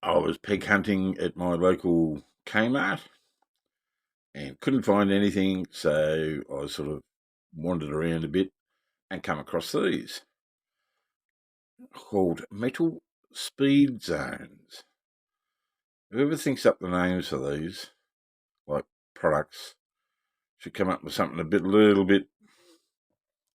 I was peg hunting at my local K-Mart and couldn't find anything, so I sort of wandered around a bit and come across these called metal speed zones. Whoever thinks up the names for these, like products, should come up with something little bit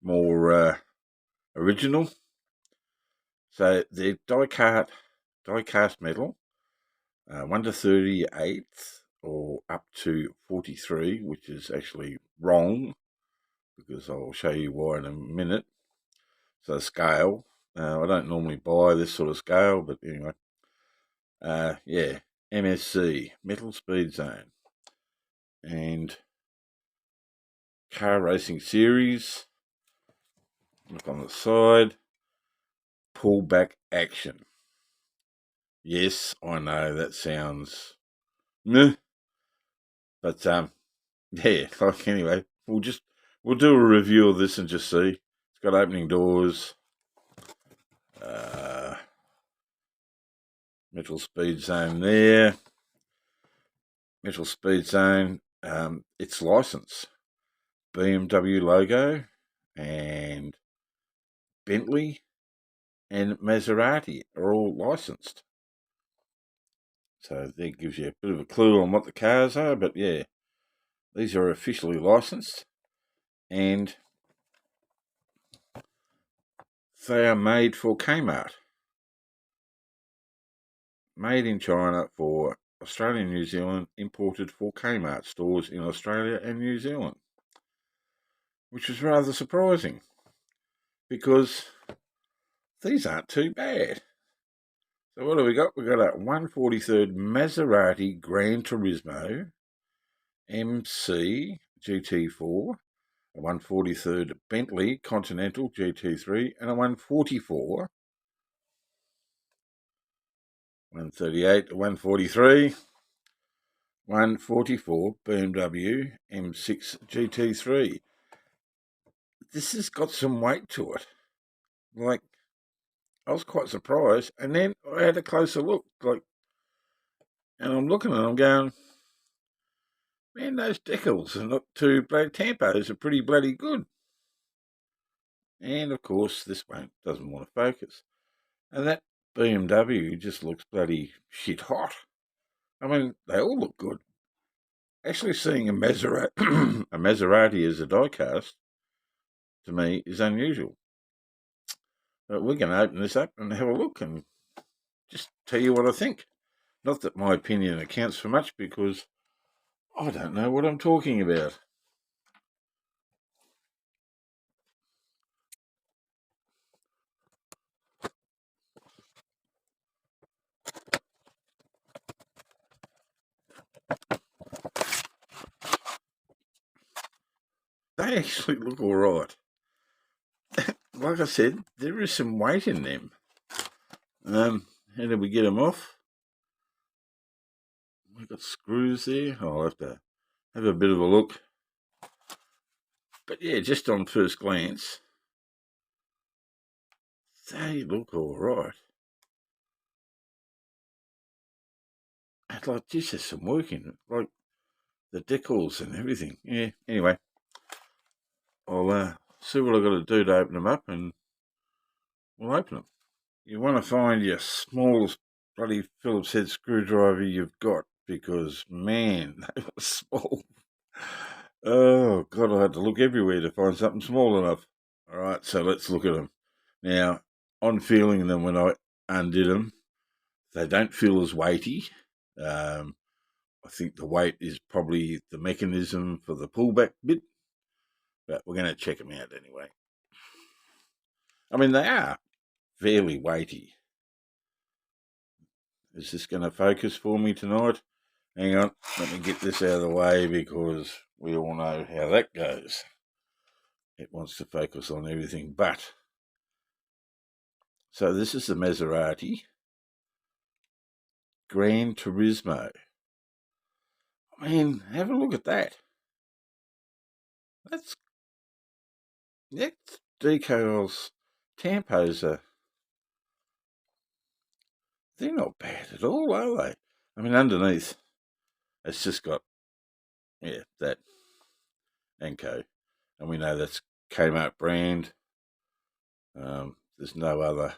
more original. So they're die-cast metal, 1 to 38 or up to 43, which is actually wrong because I'll show you why in a minute. So scale, I don't normally buy this sort of scale, but anyway, yeah, MSC, Metal Speed Zone, and Car Racing Series. Look on the side, pullback action. Yes, I know that sounds meh, but yeah. Like anyway, we'll do a review of this and just see. It's got opening doors. Metal Speed Zone there. Metal Speed Zone. It's licensed. BMW logo and Bentley and Maserati are all licensed. So that gives you a bit of a clue on what the cars are, but yeah, these are officially licensed and they are made for K-Mart. Made in China for Australia and New Zealand, imported for K-Mart stores in Australia and New Zealand, which was rather surprising because these aren't too bad. So what do we got? We've got a 143rd Maserati Gran Turismo MC GT4, a 143rd Bentley Continental GT3, and a 144, 138, 143, 144 BMW M6 GT3. This has got some weight to it. Like, I was quite surprised, and then I had a closer look, and I'm looking and I'm going, man, those decals and the two bloody tampos are pretty bloody good. And of course, this one doesn't want to focus. And that BMW just looks bloody shit hot. I mean, they all look good. Actually, seeing a Maserati, a Maserati as a diecast, to me, is unusual. But we're going to open this up and have a look and just tell you what I think. Not that my opinion accounts for much because I don't know what I'm talking about. They actually look all right. Like I said, there is some weight in them. How do we get them off? We've got screws there. I'll have to have a bit of a look. But yeah, just on first glance, they look all right. And like, just has some work in it, like the decals and everything. Yeah, anyway, I'll see what I've got to do to open them up and we'll open them. You want to find your smallest bloody Phillips head screwdriver you've got because, man, they were small. Oh, God, I had to look everywhere to find something small enough. All right, so let's look at them. Now, on feeling them when I undid them, they don't feel as weighty. I think the weight is probably the mechanism for the pullback bit, but we're going to check them out anyway. I mean, they are fairly weighty. Is this going to focus for me tonight? Hang on, let me get this out of the way because we all know how that goes. It wants to focus on everything but. So this is the Maserati Gran Turismo. I mean, have a look at that. That's decals. Tampos are. they're not bad at all, are they? I mean, underneath, it's just got, yeah, that and Co. And we know that's K-Mart brand. There's no other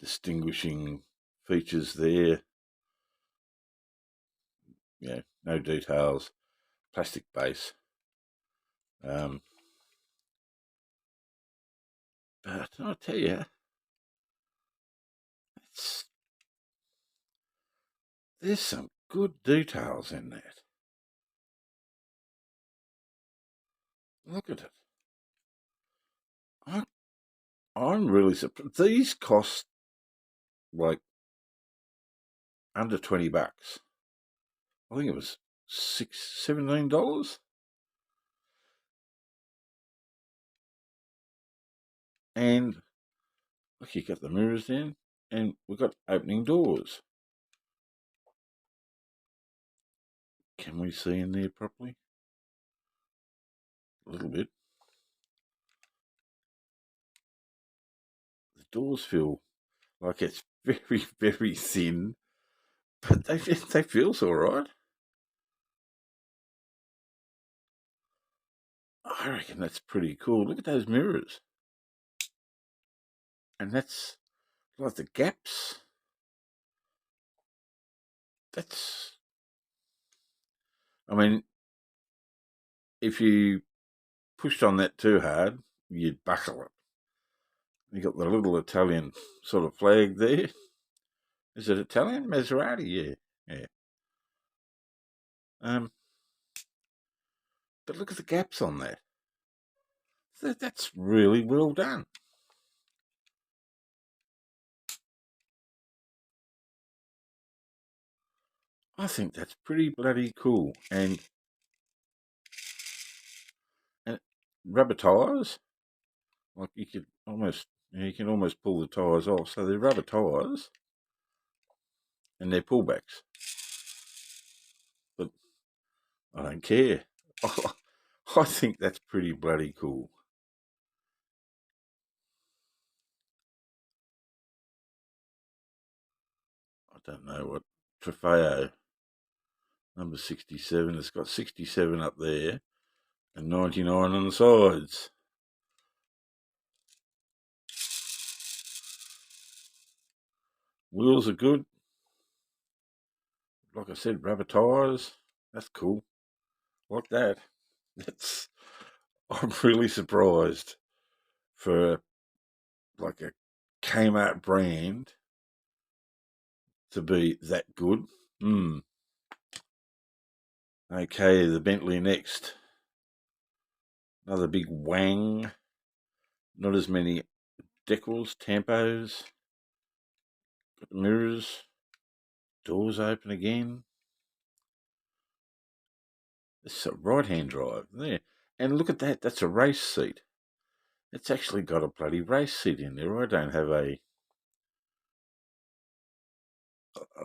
distinguishing features there. Yeah, no details. Plastic base. But I'll tell you, there's some good details in that. Look at it. I'm really surprised. These cost like under $20. I think it was $17. And look, you got the mirrors in, and we've got opening doors. Can we see in there properly? A little bit. The doors feel like it's very, very thin, but they feel all right. I reckon that's pretty cool. Look at those mirrors. And that's like the gaps. I mean, if you pushed on that too hard, you'd buckle it. You got the little Italian sort of flag there. Is it Italian? Maserati, yeah. But look at the gaps on that. That's really well done. I think that's pretty bloody cool. And rubber tyres, like you can almost pull the tyres off. So they're rubber tyres, and they're pullbacks. But I don't care. I think that's pretty bloody cool. I don't know what Trofeo number 67. It's got 67 up there and 99 on the sides. Wheels are good. Like I said, rubber tyres. That's cool. Like that. I'm really surprised for like a Kmart brand to be that good. Okay, the Bentley next. Another big wang. Not as many decals, tampos. Got the mirrors. Doors open again. It's a right-hand drive there. And look at that. That's a race seat. It's actually got a bloody race seat in there. I don't have a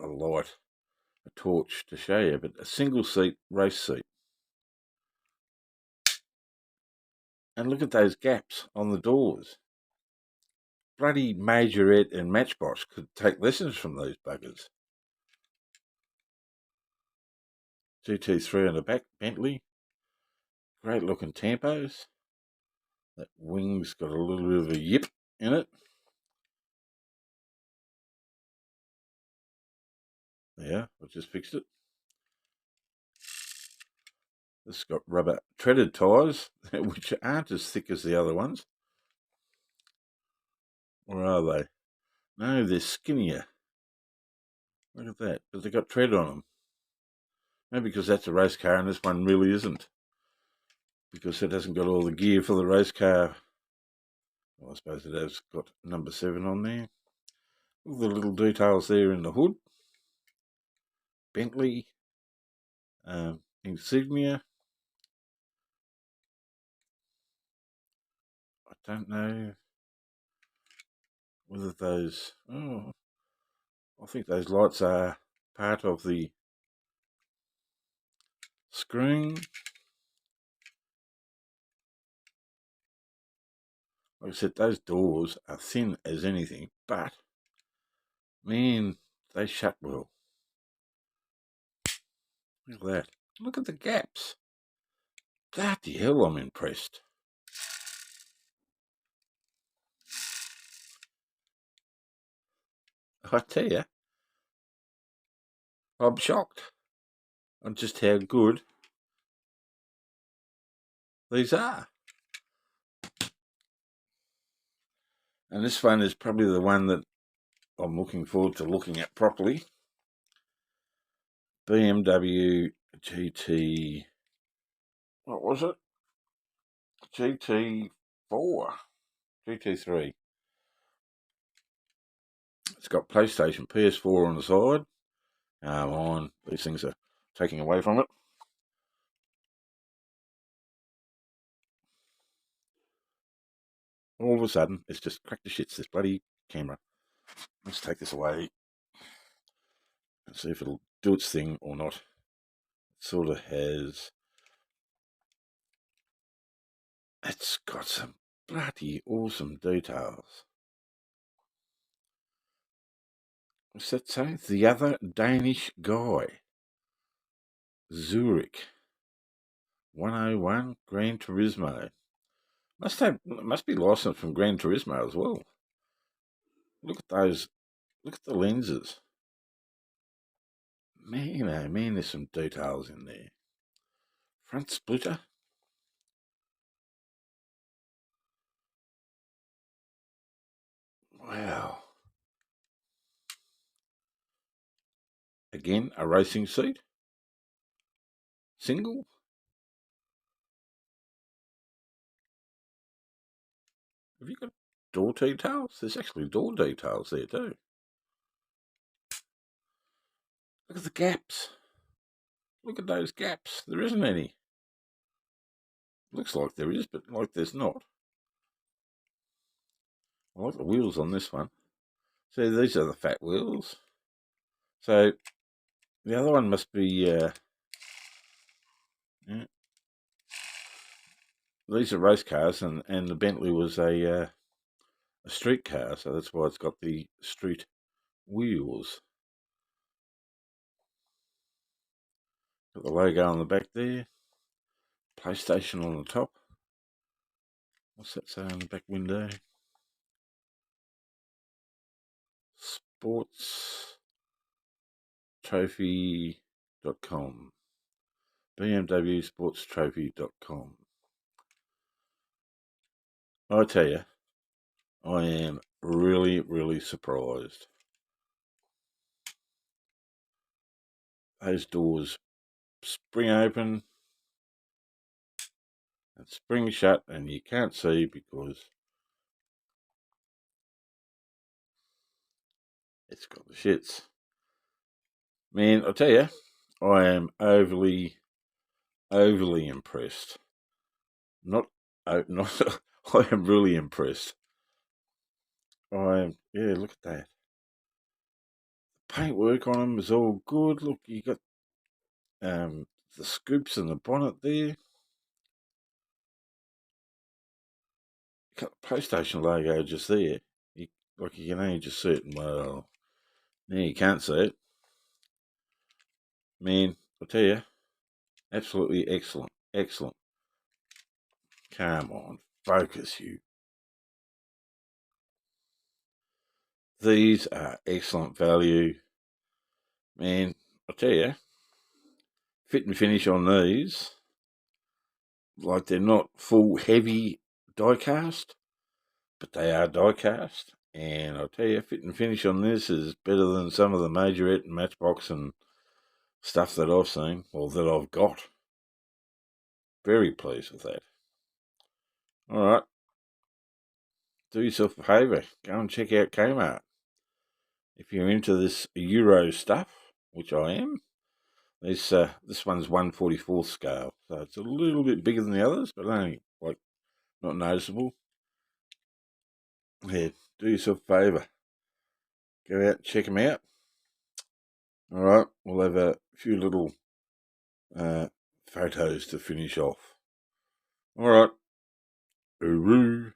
light, a torch to show you, but a single seat race seat. And look at those gaps on the doors. Bloody Majorette and Matchbox could take lessons from those buggers. GT3 on the back, Bentley. Great looking tampos. That wing's got a little bit of a yip in it. Yeah, I just fixed it. This has got rubber treaded tyres, which aren't as thick as the other ones. Or are they? No, they're skinnier. Look at that. But they've got tread on them. Maybe because that's a race car and this one really isn't. Because it hasn't got all the gear for the race car. Well, I suppose it has got number 7 on there. All the little details there in the hood. Bentley. Insignia. I don't know whether those... Oh, I think those lights are part of the screen. Like I said, those doors are thin as anything, but Man, they shut well. Look at that. Look at the gaps. Bloody hell, I'm impressed. I tell you, I'm shocked on just how good these are. And this one is probably the one that I'm looking forward to looking at properly. BMW GT, what was it? GT4, GT3. It's got PlayStation, PS4 on the side. These things are taking away from it. All of a sudden, it's just cracked to shits, this bloody camera. Let's take this away and see if it'll do its thing or not. It sort of has. It's got some bloody awesome details. What's that say? The other Danish guy. Zurich. 101 Gran Turismo. Must be licensed from Gran Turismo as well. Look at those. Look at the lenses. Man, oh man, there's some details in there. Front splitter. Wow. Again, a racing seat. Single. Have you got door details? There's actually door details there too. Look at the gaps. Look at those gaps. There isn't any. Looks like there is, but like there's not. I like the wheels on this one. See, these are the fat wheels. So the other one must be. Yeah. These are race cars, and the Bentley was a street car, so that's why it's got the street wheels. Got the logo on the back there. PlayStation on the top. What's that say on the back window? SportsTrophy.com. BMW SportsTrophy.com. I tell you, I am really, really surprised. Those doors spring open and spring shut, and you can't see because it's got the shits. Man, I tell you, I am overly impressed. Not, I am really impressed. Yeah, look at that. Paintwork on them is all good. Look, you got the scoops in the bonnet there. You got the PlayStation logo just there. You can only just see it. Well, now you can't see it. Man, I'll tell you, absolutely excellent. Excellent. Come on, focus you. These are excellent value. Man, I'll tell you, fit and finish on these, like they're not full heavy die cast, but they are die cast. And I'll tell you, fit and finish on this is better than some of the Majorette and Matchbox and stuff that I've seen, or that I've got. Very pleased with that. All right. Do yourself a favour. Go and check out K-Mart. If you're into this Euro stuff, which I am, this one's 1/44 scale, so it's a little bit bigger than the others, but only not noticeable. Yeah, do yourself a favour. Go out and check them out. All right, we'll have a few little photos to finish off. All right. Hooroo.